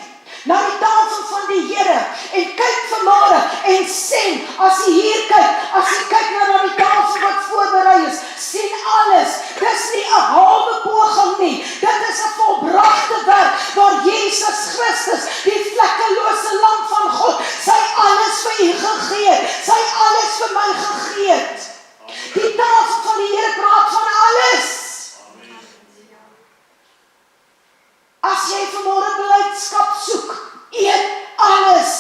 na die tafel van die Here, en kyk vanmôre en sien, as jy hier kyk, as jy kyk na die tafel wat voorberei is, sien alles. Dis nie 'n halwe poging nie. Dit is 'n volbrachte werk waar Jesus Christus, die vlekkelose lam van God, sy alles vir u gegee het, sy alles vir my gegee het. Die tafel van die Here praat van alles. As jy vanmôre blydskap soek, eet alles.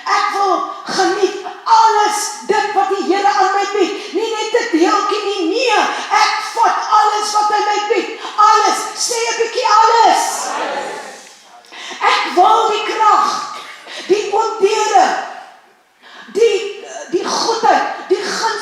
Ek wil geniet alles, dit wat die Here aan my bied. Nie net 'n deeltjie nie, nee, ek vat alles wat hy my bied. Alles, sê 'n bietjie alles. Ek wil die krag, die oordeure, die goedheid, die guns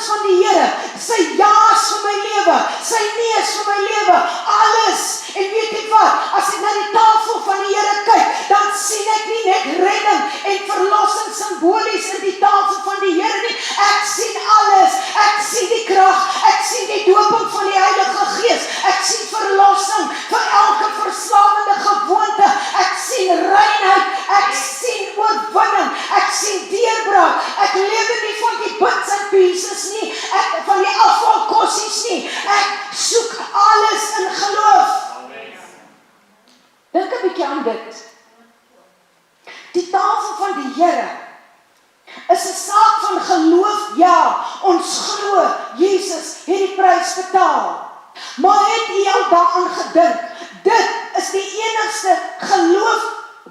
geloof, ja, ons glo, Jesus het die prys betaal. Maar het jy al daaraan gedink, dit is die enigste geloof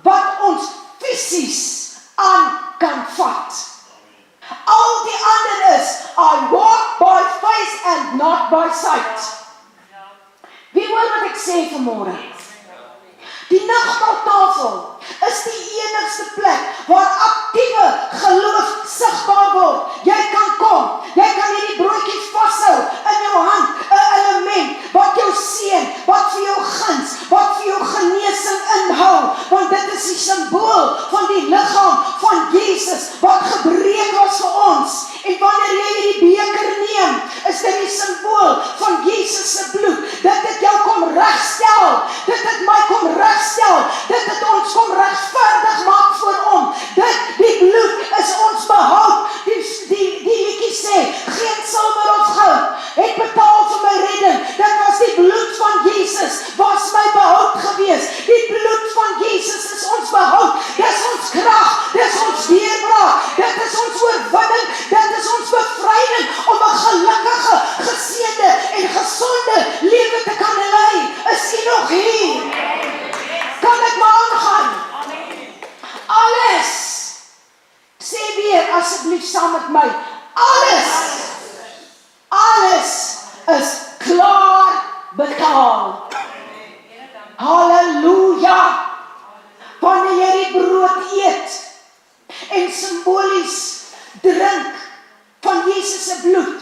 wat ons fisies aan kan vat. Al die ander is, I walk by faith and not by sight. Wie hoor wat ek sê vanmôre? Die nagmaaltafel is die enigste plek waar aktiewe geloof sigbaar word. Jy kan kom, jy kan hierdie broodjie vashou in jou hand, 'n element wat jou seën, wat vir jou guns, wat vir jou genesing inhou, want dit is die simbool van die liggaam van Jesus wat gebreek was vir ons. En wanneer jy hierdie beker neem, is dit die simbool van Jesus se bloed. Dit het jou kom regstel, dit het my kom regstel, dit het ons kom regverdig maak voor hom. Die bloed is ons behoud. Die liedjie sê, geen silwer of goud het betaal vir my redding. Dit was die bloed van Jesus, was my behoud gewees. Die bloed van Jesus is ons behoud. Dis ons krag, dis ons deurbraak, dit is ons oorwinning, dit is ons bevryding om 'n gelukkige, geseënde en gesonde lewe te kan lei. Is U nog hier? Kan ek maar aangaan? Alles, sê weer asseblief saam met my, alles is klaar betaal. Halleluja! Wanneer jy die brood eet en simbolies drink van Jesus se bloed,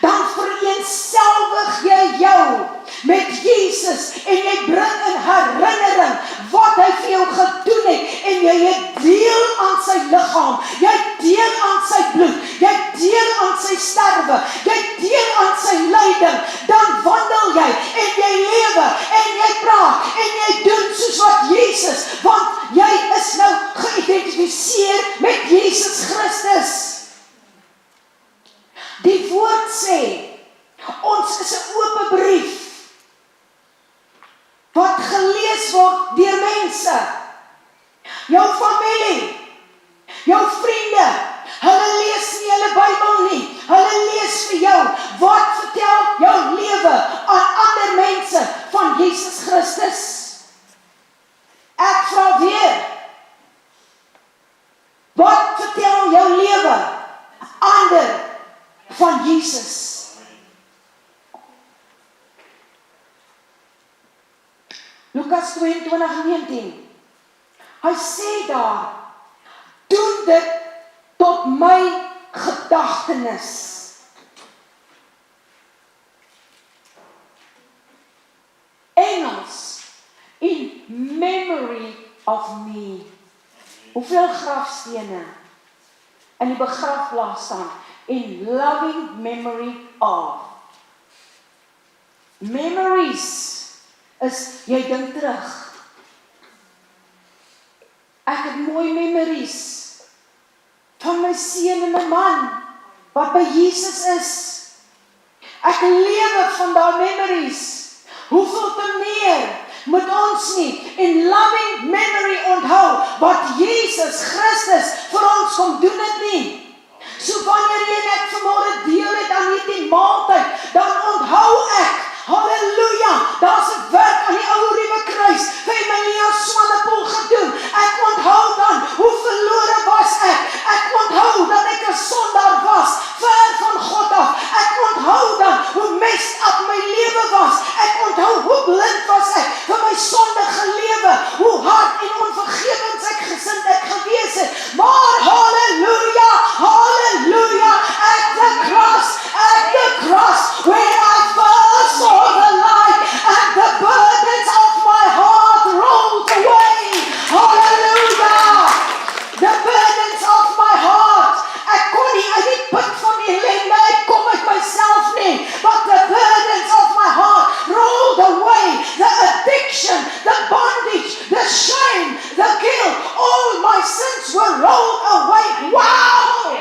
dan vereenselwig jy jou met Jesus en jy bring in herinnering wat hy vir jou gedoen het en jy het deel aan sy liggaam, jy deel aan sy bloed, jy deel aan sy sterwe, jy deel aan sy lyding, dan wandel jy en jy lewe en jy praat en jy doen soos wat Jesus, want jy is nou geïdentifiseer met Jesus Christus. Die woord sê, ons is 'n oop brief wat gelees word deur mense. Jou familie, jou vriende, hulle lees nie hulle Bybel nie. Hulle lees vir jou, wat vertel jou lewe aan ander mense van Jesus Christus? Ek vra weer, wat vertel jou lewe ander van Jesus? Lukas 22:19. Hy sê daar, doen dit tot my gedagtenis. Engels, in memory of me. Hoeveel grafstene in die begrafplaas staan? In loving memory of. Memories is, jy dink terug. Ek het mooi memories van my seun en my man, wat by Jesus is. Ek lewe van daai memories. Hoeveel te meer moet ons nie in loving memory onthou, wat Jesus Christus vir ons kom doen het nie. So wanneer jy net vanmôre deel het aan hierdie maaltyd, dan onthou ek, halleluja, daar's 'n werk aan die ou ruwe kruis vir Emilia Swanepoel gedoen. Ek onthou dan hoe verlore was ek. Ek onthou dat ek 'n sondaar was, ver van God af. Ek onthou dan hoe messed up my lewe was. Ek onthou hoe blind was ek vir my sondige lewe, hoe hard en onvergewens ek gesind ek gewees het. Maar halleluja, halleluja, at the cross, where I first saw the light and the burdens of my heart rolled away. Hallelujah! The burdens of my heart. Ek kon nie uit die put van die ellende uitkom uit myself nie, but the burdens of my heart rolled away. The addiction, the bondage, the shame, the guilt, all my sins were rolled away. Wow!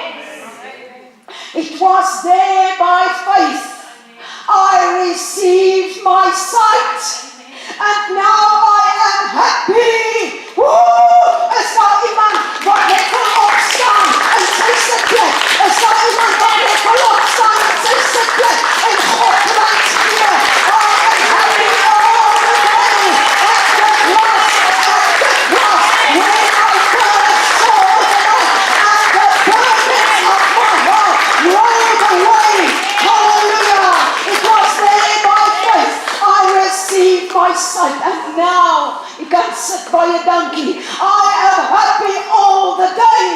It was there by faith I received my sight, and now I am happy. Woo! Is daar iemand wat net kan opstaan in sy sitplek? Is sit baie dankie. I am happy all the day.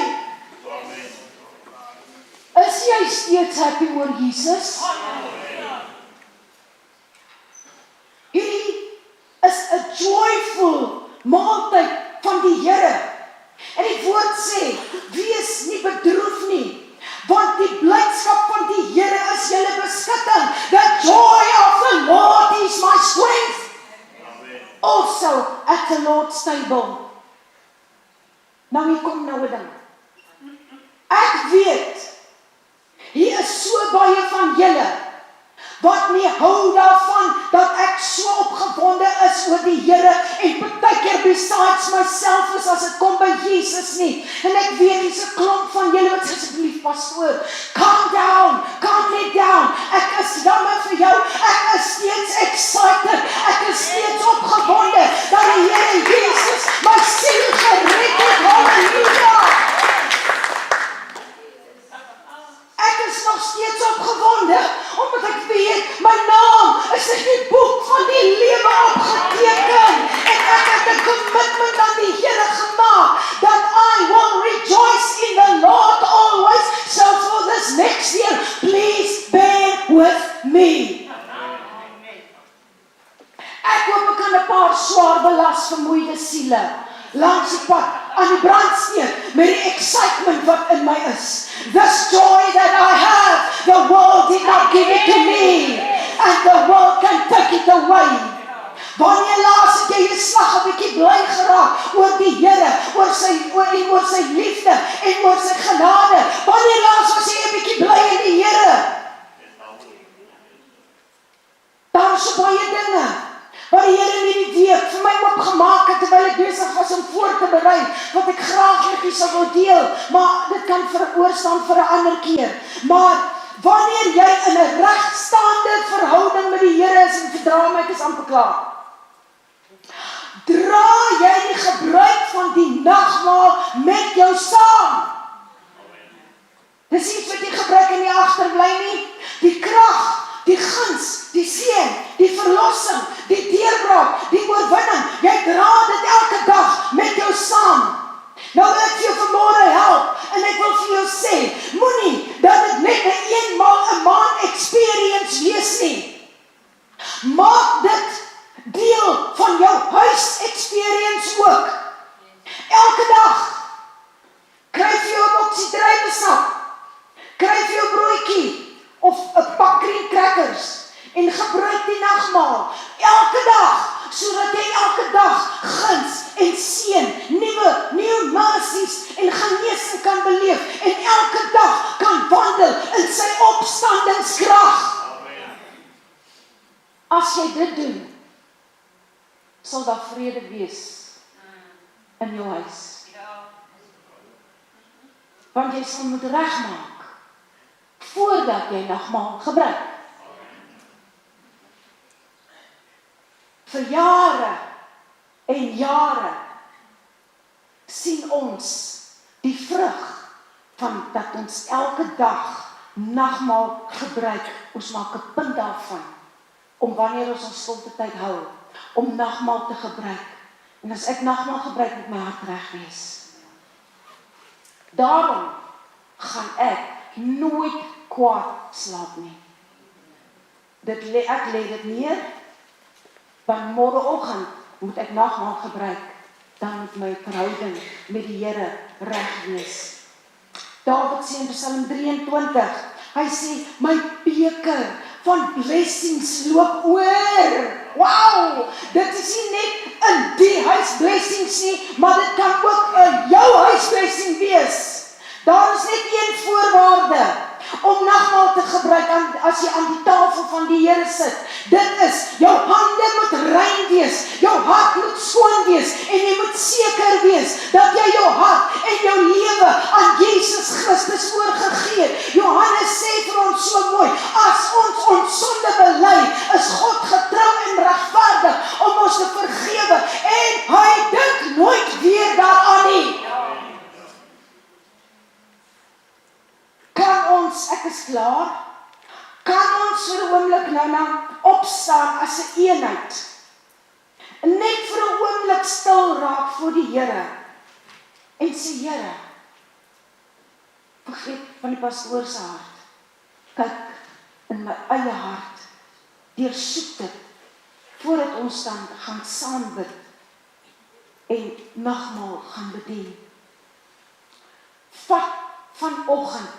Is jy steeds happy oor Jesus? Hierdie is 'n joyful maaltyd van die Here. En die woord sê, wees nie bedroef nie, want die blydskap van die Here is julle beskutting. The joy of the Lord is my strength. Also at the Lord's table. Nou hier kom nou 'n ding. Ek weet, hier is so baie van julle wat nie hou daarvan dat ek so opgewonde is oor die Here en partykeer besides myself is as dit kom by Jesus nie. En ek weet hier's 'n klomp van julle wat sê asseblief pastoor, calm net down. Ek is jammer vir jou. Ek is steeds excited. Ek is steeds opgewonde dat die Here Jesus my siel gered het. Halleluja. Ek is nog steeds opgewonde, omdat ek weet, my naam is in die boek van die lewe opgeteken. En ek het 'n commitment aan die Here gemaak, that I will rejoice in the Lord always. So for this next year, please bear with me. Ek hoop ek kan 'n paar swaar belas vermoeide siele langs die pad aan die brandsteek met die excitement wat in my is. This joy that I have, the world did not give it to me, and the world can take it away. Wanneer laas het jy 'n slag 'n bietjie bly geraak oor die Here, oor sy liefde en oor sy genade? Wanneer laas was jy 'n bietjie bly in die Here? Daar is so baie dinge wat die Here in hierdie week vir my oopgemaak het terwyl ek besig was om voor te berei, wat ek graag met u sal wil deel, maar dit kan veroorstaan vir 'n ander keer. Maar wanneer jy in 'n regstaande verhouding met die Here is, en verdra my, ek is amper klaar, dra jy die gebruik van die nagmaal met jou saam. Dis iets wat jy gebruik in die agterbly nie. Die krag, die guns, die seën, die verlossing, die deurbraak, die oorwinning, jy dra dit elke dag met jou saam. Nou wil ek vir jou vanmôre help, en ek wil vir jou sê, moenie dat dit net 'n eenmaal 'n maand experience wees nie. Maak dit deel van jou huis experience ook. Elke dag, kry vir jou 'n boksie druiwesap, kry vir jou broodjie, of 'n pak green crackers, en gebruik die nagmaal, elke dag, sodat jy elke dag guns en seën, nuwe nasies en genesing kan beleef, en elke dag kan wandel in sy opstandingskrag. As jy dit doen, sal daar vrede wees in jou huis. Want jy sal moet regmaak voordat jy nagmaal gebruik. Vir jare en jare sien ons die vrug van dat ons elke dag nagmaal gebruik. Ons maak 'n punt daarvan om wanneer ons stilte tyd hou, om nagmaal te gebruik. En as ek nagmaal gebruik, moet my hart reg wees. Daarom gaan ek nooit kwaad slaap nie. Ek lê dit neer, want môreoggend moet ek nagmaal gebruik, dan moet my verhouding met die Here reg wees. Dawid sê in Psalm 23, hy sê, my beker van blessings loop oor. Wow, dit is nie net in die huis blessings nie, maar dit kan ook in jou huis blessing wees. Daar is net een voorwaarde om nagmaal te gebruik as jy aan die tafel van die Here sit. Dit is, jou hande moet rein wees, jou hart moet skoon wees, en jy moet seker wees dat jy jou hart en jou lewe aan Jesus Christus oorgegee het. Johannes sê vir ons so mooi, as ons sonde bely, is God getrou en regverdig om ons te vergewe, en hy dink nooit weer daaraan nie. Kan ons, ek is klaar, kan ons vir 'n oomblik nou opstaan as 'n eenheid net vir 'n oomblik stil raak voor die Here en sê, Here, vergeet van die pastoor se hart. Kyk in my eie hart. Deursoek dit voordat ons dan gaan saam bid en nagmaal gaan bedien. Vat vanoggend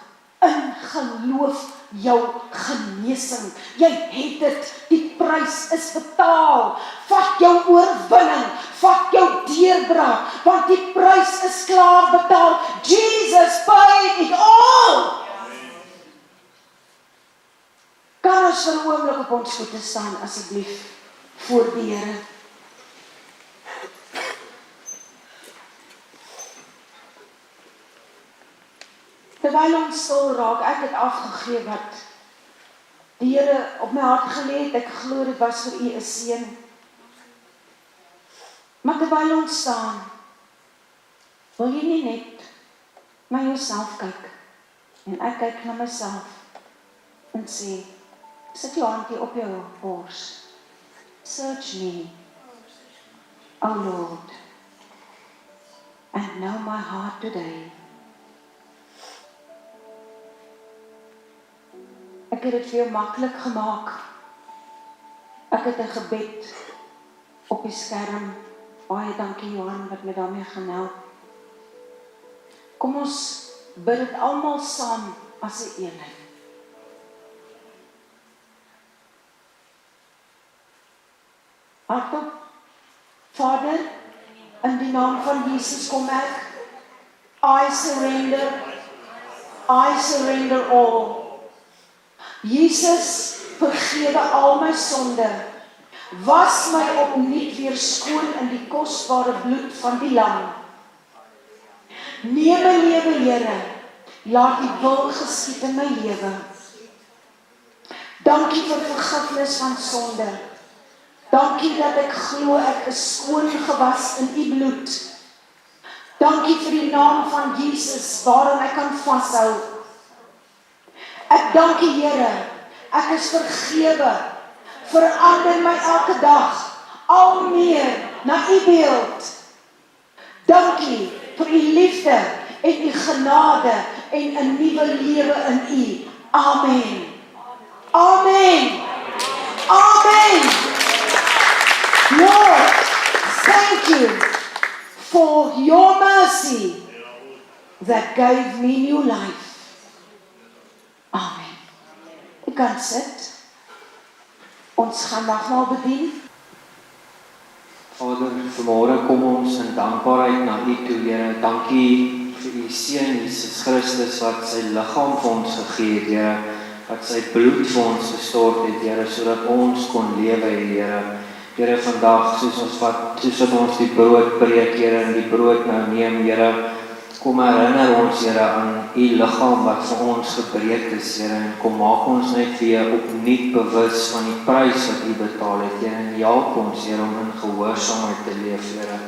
in geloof jou genesing. Jy het dit, die prys is betaal. Vat jou oorwinning, vat jou deurbraak, want die prys is klaar betaal. Jesus paid it all. Kan ons vir 'n oomblik op ons voete staan asseblief voor die Here? Terwyl ons stil raak, ek het afgegee wat die Here op my hart gelê het. Ek glo dit was vir u 'n seën. Maar terwyl ons staan, wil jy nie net na jouself kyk en ek kyk na myself en sê, sit jou handjie op jou bors. Search me, O Lord, and know my heart today. Ek het dit vir jou maklik gemaak. Ek het 'n gebed op die skerm. Baie dankie Johan wat my daarmee gaan help. Kom ons bid dit almal saam as 'n eenheid. Hardop, Vader, in die naam van Jesus kom ek. I surrender all. Jesus, vergewe al my sonde. Was my opnuut weer skoon in die kosbare bloed van die lam. Neem my lewe, Here, laat die wil geskied in my lewe. Dankie vir vergifnis van sonde. Dankie dat ek glo ek is skoon gewas in u bloed. Dankie vir die naam van Jesus waaraan ek kan vashou. Ek dank U, Here, ek is vergewe. Verander my elke dag al meer na U beeld. Dankie vir U liefde en U genade en 'n nuwe lewe in U. Amen. Amen. Amen. Lord, thank you for your mercy that gave me new life. Amen. U kan sit. Ons gaan nagmaal bedien. Vader, vanmôre kom ons in dankbaarheid na U toe, Here. Dankie vir U seun Jesus Christus wat sy liggaam vir ons gegee het, Here, wat sy bloed vir ons gestort het, Here, sodat ons kon lewe, Here. Here, vandag soos wat ons die brood breek, Here, en die brood nou neem, Here, kom herinner ons, Here, aan U liggaam wat vir ons gebreek is, Here, en kom maak ons net weer opnuut bewus van die prys wat U betaal het, Here, en help ons, Here, om in gehoorsaamheid te leef, Here.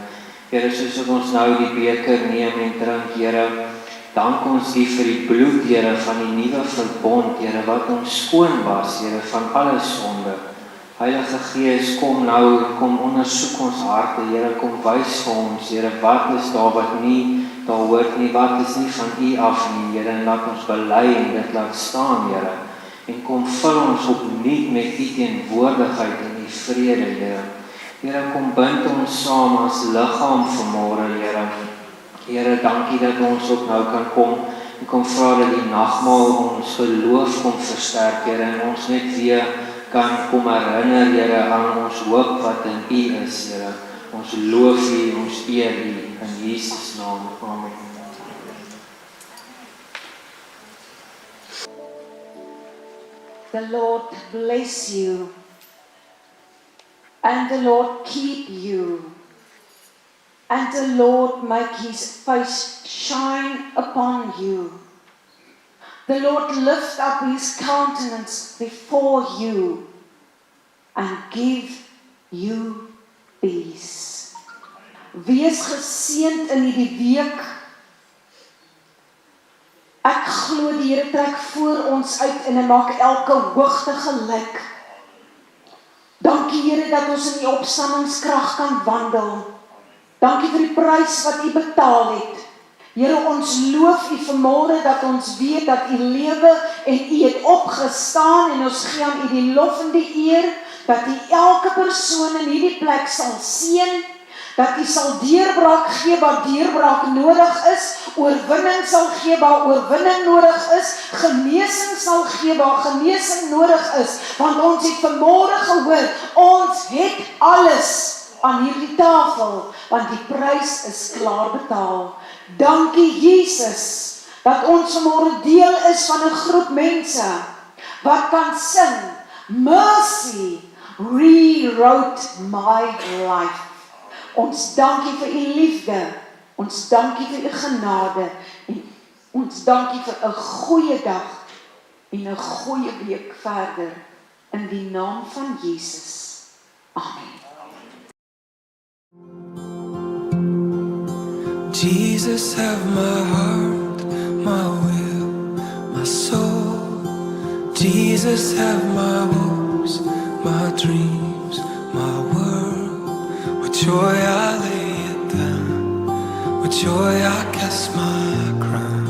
Here, soos wat ons nou die beker neem en drink, Here, dank ons U vir die bloed, Here, van die nuwe verbond, Here, wat ons skoon was, Here, van alle sonde. Heilige Gees, kom nou, kom ondersoek ons harte, Here, kom wys vir ons, Here, wat is daar wat nie daar hoort nie, wat is nie van U af nie, Here, en laat ons bely en dit laat staan, Here, en kom vul ons opnuut met U teenwoordigheid en U vrede, Here. Here, kom bind ons saam as liggaam vanmôre, Here. Here, dankie dat ons ook nou kan kom en kom vra dat die nagmaal ons geloof kom versterk, Here, en ons net weer kan kom herinner, Here, aan ons hoop wat in U is, Here. Ons loof U, ons eer U, in Jesus naam. Amen. The Lord bless you, and the Lord keep you, and the Lord make His face shine upon you. The Lord lift up His countenance before you and give you peace. Wees geseënd in hierdie week. Ek glo die Here trek voor ons uit en hy maak elke hoogte gelyk. Dankie Dankie Here dat ons in die opstandingskrag kan wandel. Dankie vir die prys wat U betaal het. Here, ons loof U vanmôre dat ons weet dat U lewe en U het opgestaan en ons gee aan U die lof en die eer dat U elke persoon in hierdie plek sal seën, dat U sal deurbraak gee waar deurbraak nodig is, oorwinning sal gee waar oorwinning nodig is, genesing sal gee waar genesing nodig is, want ons het vanmôre gehoor, ons het alles aan hierdie tafel, want die prys is klaar betaal. Dankie Jesus, dat ons vanmôre deel is van 'n groep mense, wat kan sing, Mercy rewrote my life. Ons dankie vir U liefde, ons dankie vir U genade, en ons dankie vir 'n goeie dag, en 'n goeie week verder, in die naam van Jesus. Amen. Jesus, have my heart, my will, my soul. Jesus, have my hopes, my dreams, my world. With joy I lay it down, with joy I cast my crown.